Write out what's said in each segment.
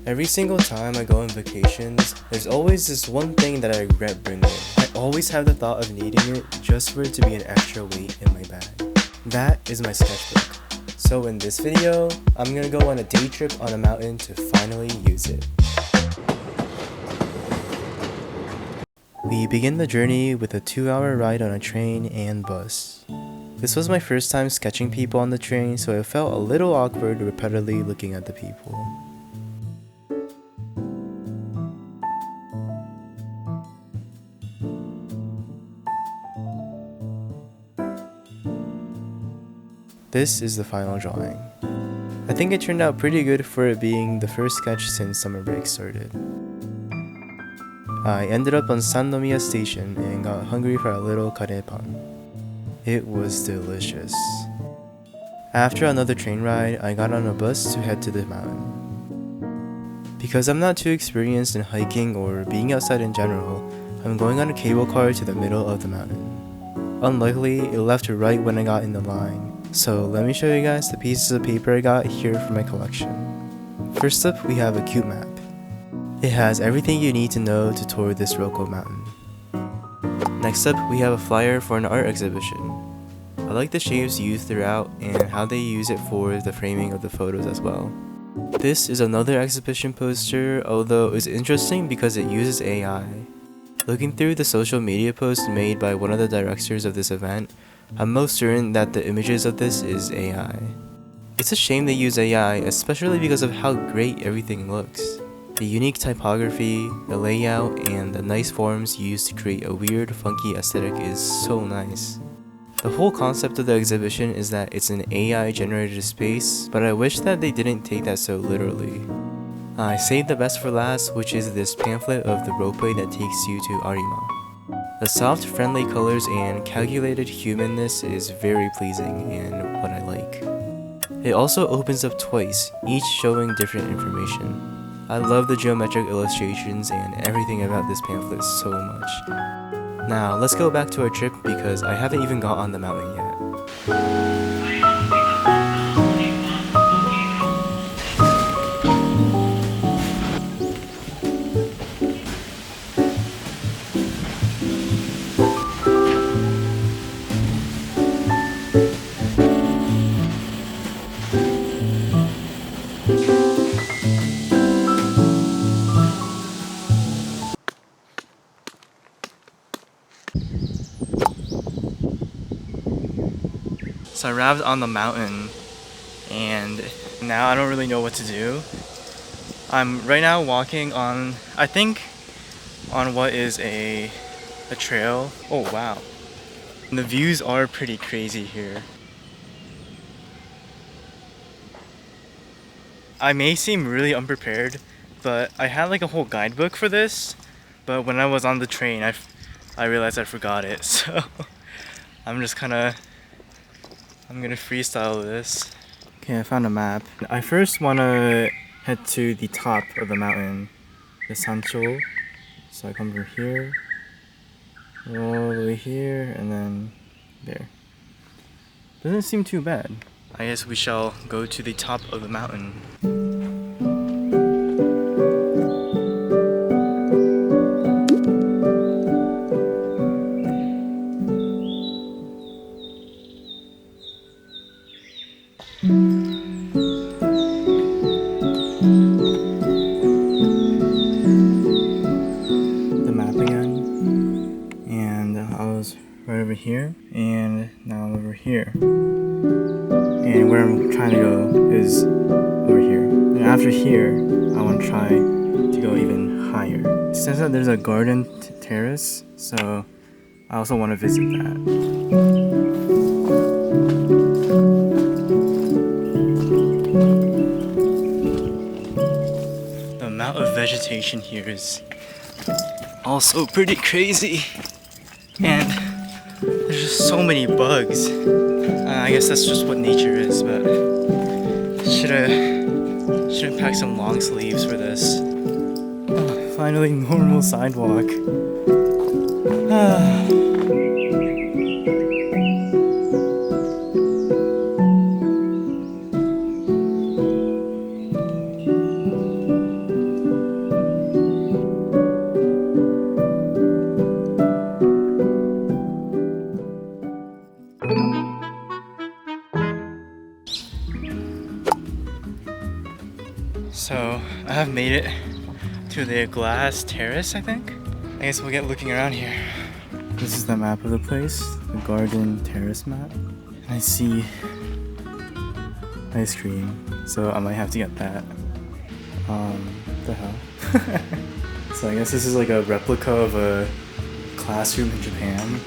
Every single time I go on vacations, there's always this one thing that I regret bringing. I always have the thought of needing it just for it to be an extra weight in my bag. That is my sketchbook. So in this video, I'm gonna go on a day trip on a mountain to finally use it. We begin the journey with a 2-hour ride on a train and bus. This was my first time sketching people on the train, so it felt a little awkward repeatedly looking at the people. This is the final drawing. I think it turned out pretty good for it being the first sketch since summer break started. I ended up on Sannomiya station and got hungry for a little karepan. It was delicious. After another train ride, I got on a bus to head to the mountain. Because I'm not too experienced in hiking or being outside in general, I'm going on a cable car to the middle of the mountain. Unluckily, it left right when I got in the line. So let me show you guys the pieces of paper I got here for my collection. First up, we have a cute map. It has everything you need to know to tour this Roko mountain. Next up, we have a flyer for an art exhibition. I like the shapes used throughout and how they use it for the framing of the photos as well. This is another exhibition poster, although it's interesting because it uses AI. Looking through the social media posts made by one of the directors of this event, I'm most certain that the images of this is AI. It's a shame they use AI, especially because of how great everything looks. The unique typography, the layout, and the nice forms used to create a weird, funky aesthetic is so nice. The whole concept of the exhibition is that it's an AI-generated space, but I wish that they didn't take that so literally. I saved the best for last, which is this pamphlet of the ropeway that takes you to Arima. The soft, friendly colors and calculated humanness is very pleasing and what I like. It also opens up twice, each showing different information. I love the geometric illustrations and everything about this pamphlet so much. Now, let's go back to our trip because I haven't even got on the mountain yet. So I arrived on the mountain and now I don't really know what to do. I'm right now walking on, I think, on what is a trail. Oh wow. And the views are pretty crazy here. I may seem really unprepared, but I had like a whole guidebook for this, but when I was on the train I realized I forgot it, so I'm gonna freestyle this. Okay, I found a map. I first wanna head to the top of the mountain, the Sancho. So I come from here, all the way here, and then there. Doesn't seem too bad. I guess we shall go to the top of the mountain. The map again, and I was right over here, and now I'm over here. And where I'm trying to go is over here. And after here, I want to try to go even higher. It says that there's a garden terrace, so I also want to visit that. The amount of vegetation here is also pretty crazy, and there's just so many bugs. I guess that's just what nature is, but should have packed some long sleeves for this. Finally, normal sidewalk. So I have made it to the glass terrace, I think. I guess we'll get looking around here. This is the map of the place, the garden terrace map. And I see ice cream, so I might have to get that. The hell? So I guess this is like a replica of a classroom in Japan.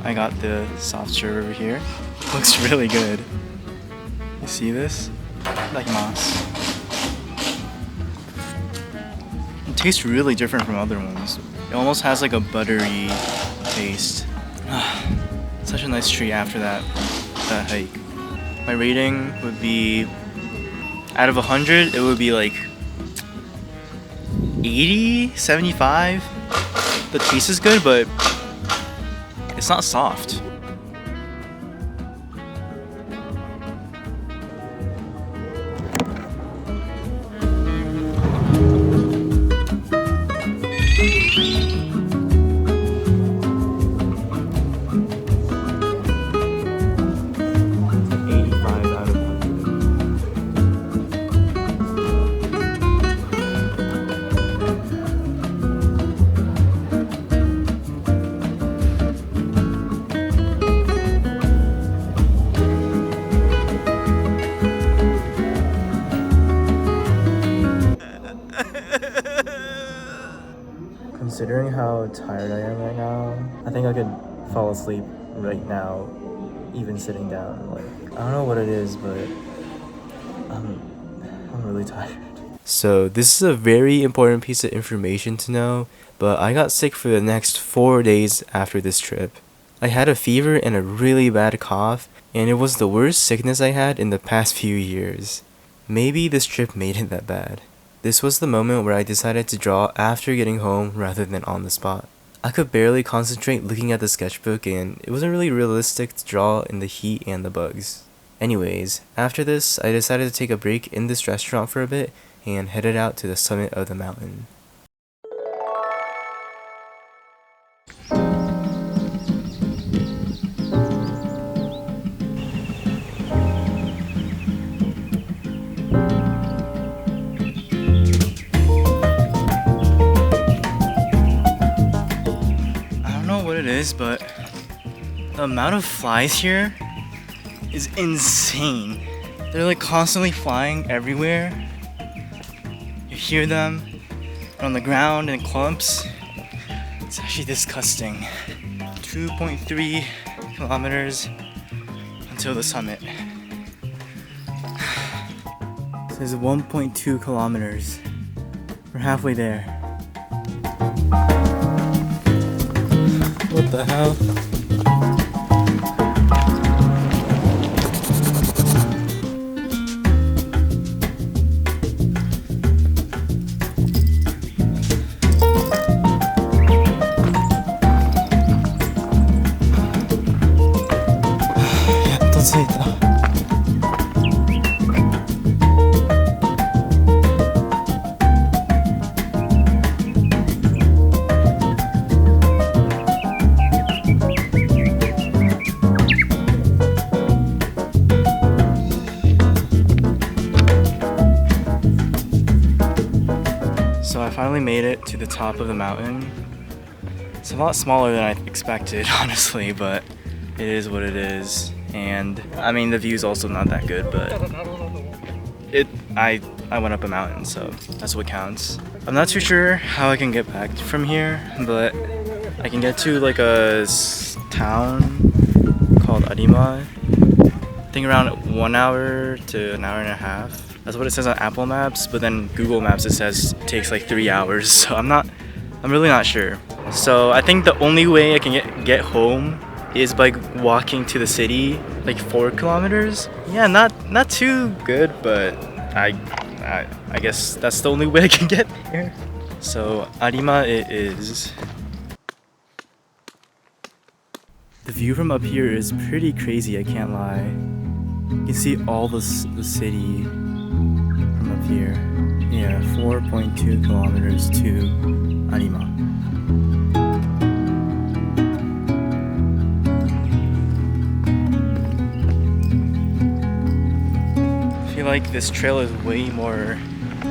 I got the soft serve over here. Looks really good. You see this? Itadakimasu. It tastes really different from other ones. It almost has like a buttery taste. Such a nice treat after that hike. My rating would be, out of 100, it would be like 80, 75. The taste is good, but it's not soft. Considering how tired I am right now, I think I could fall asleep right now, even sitting down. Like, I don't know what it is, but I'm really tired. So this is a very important piece of information to know, but I got sick for the next 4 days after this trip. I had a fever and a really bad cough, and it was the worst sickness I had in the past few years. Maybe this trip made it that bad. This was the moment where I decided to draw after getting home rather than on the spot. I could barely concentrate looking at the sketchbook, and it wasn't really realistic to draw in the heat and the bugs. Anyways, after this, I decided to take a break in this restaurant for a bit and headed out to the summit of the mountain. It is, but the amount of flies here is insane. They're like constantly flying everywhere. You hear them on the ground in clumps. It's actually disgusting. 2.3 kilometers until the summit. It says 1.2 kilometers. We're halfway there. What the hell?やっと着いた。So I finally made it to the top of the mountain. It's a lot smaller than I expected, honestly, but it is what it is. And I mean, the view's also not that good, but I went up a mountain, so that's what counts. I'm not too sure how I can get back from here, but I can get to like a town called Arima. I think around 1 hour to an hour and a half. That's what it says on Apple Maps, but then Google Maps it says it takes like 3 hours, so I'm really not sure. So I think the only way I can get home is by walking to the city, like 4 kilometers. Yeah, not too good, but I guess that's the only way I can get there. So Arima it is. The view from up here is pretty crazy, I can't lie. You can see all the city from up here. Yeah, 4.2 kilometers to Arima. I feel like this trail is way more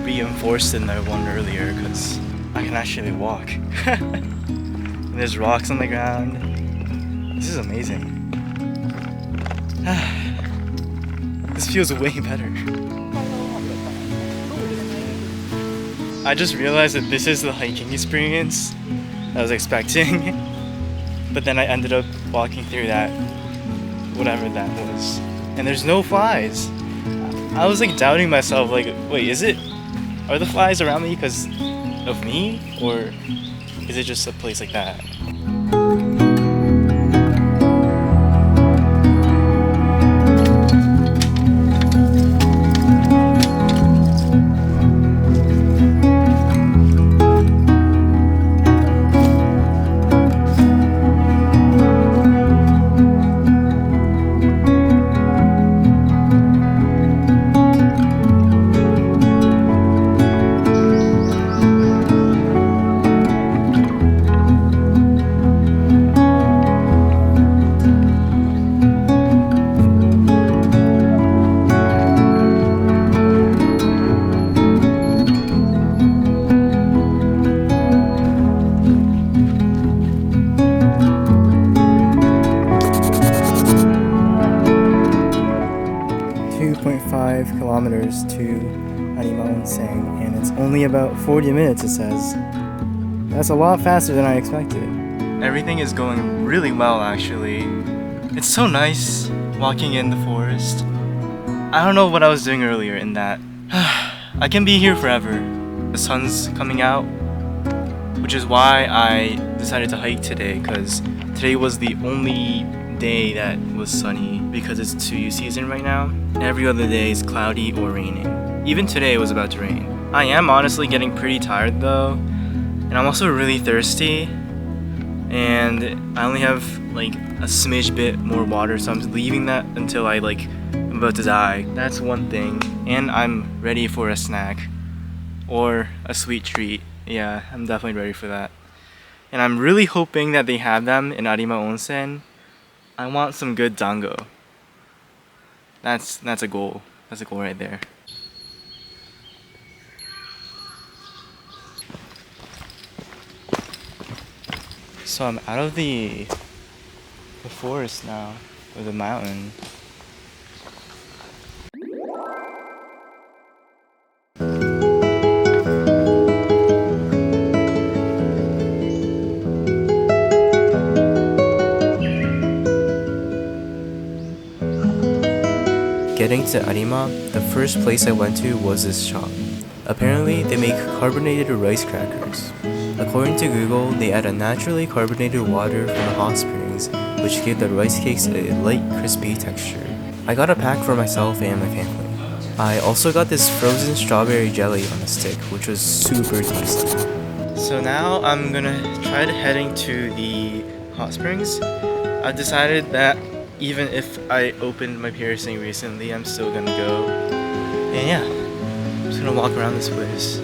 reinforced than the one earlier because I can actually walk. There's rocks on the ground. This is amazing. This feels way better. I just realized that this is the hiking experience I was expecting. But then I ended up walking through that, whatever that was. And there's no flies. I was like doubting myself, like, wait, are the flies around me because of me? Or is it just a place like that? 2.5 kilometers to Arima Onsen, and it's only about 40 minutes, it says. That's a lot faster than I expected. Everything is going really well, actually. It's so nice walking in the forest. I don't know what I was doing earlier in that. I can be here forever. The sun's coming out, which is why I decided to hike today, because today was the only day that was sunny because it's Tsuyu season right now. Every other day is cloudy or raining. Even today it was about to rain. I am honestly getting pretty tired though, and I'm also really thirsty, and I only have like a smidge bit more water, so I'm leaving that until I'm about to die. That's one thing, and I'm ready for a snack or a sweet treat. Yeah, I'm definitely ready for that. And I'm really hoping that they have them in Arima Onsen. I want some good dango. That's a goal. That's a goal right there. So I'm out of the forest now, or the mountain. Getting to Arima, the first place I went to was this shop. Apparently, they make carbonated rice crackers. According to Google, they add a naturally carbonated water from the hot springs, which give the rice cakes a light, crispy texture. I got a pack for myself and my family. I also got this frozen strawberry jelly on a stick, which was super tasty. So now I'm gonna try heading to the hot springs. I've decided that even if I opened my piercing recently, I'm still gonna go. And yeah, I'm just gonna walk around this place.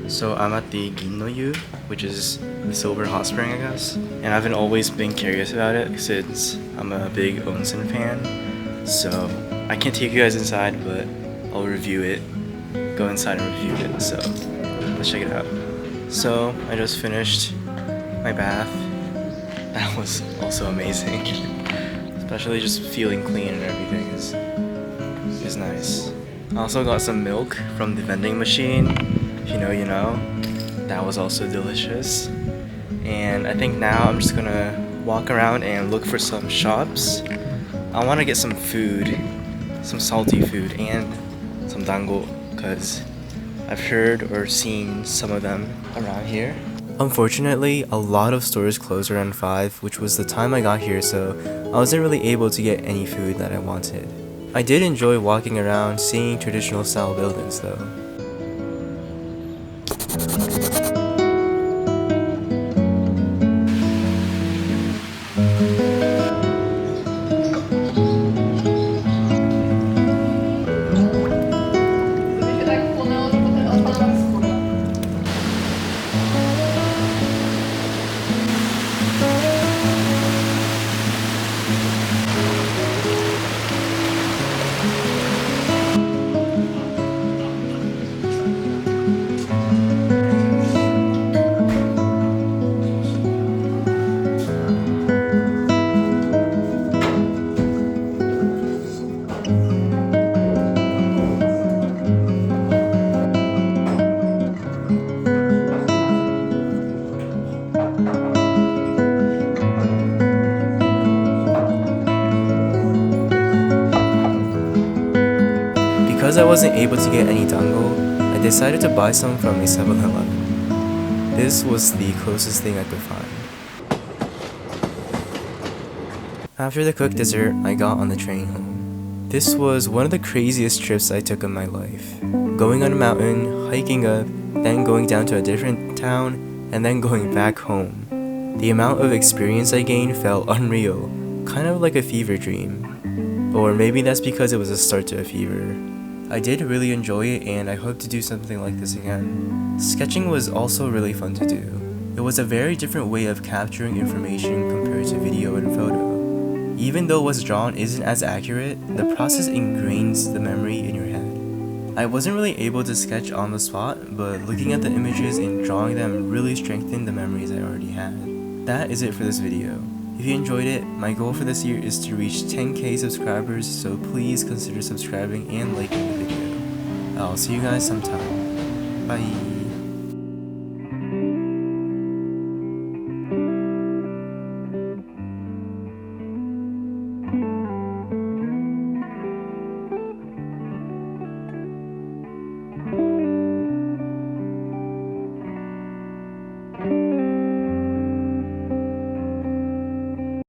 So I'm at the Ginno-yu, which is the silver hot spring, I guess. And I've always been curious about it since I'm a big onsen fan. So I can't take you guys inside, but I'll review it. Go inside and review it. So let's check it out. So I just finished my bath. That was also amazing. Especially just feeling clean and everything is nice. I also got some milk from the vending machine. If you know, you know. That was also delicious. And I think now I'm just gonna walk around and look for some shops. I want to get some food, some salty food, and some dango, because I've heard or seen some of them around here. Unfortunately, a lot of stores closed around 5, which was the time I got here, so I wasn't really able to get any food that I wanted. I did enjoy walking around, seeing traditional style buildings though. Because I wasn't able to get any dango, I decided to buy some from a 7-Eleven. This was the closest thing I could find. After the cooked dessert, I got on the train home. This was one of the craziest trips I took in my life. Going on a mountain, hiking up, then going down to a different town, and then going back home. The amount of experience I gained felt unreal, kind of like a fever dream. Or maybe that's because it was a start to a fever. I did really enjoy it and I hope to do something like this again. Sketching was also really fun to do. It was a very different way of capturing information compared to video and photo. Even though what's drawn isn't as accurate, the process ingrains the memory in your head. I wasn't really able to sketch on the spot, but looking at the images and drawing them really strengthened the memories I already had. That is it for this video. If you enjoyed it, my goal for this year is to reach 10k subscribers, so please consider subscribing and liking the video. I'll see you guys sometime. Bye.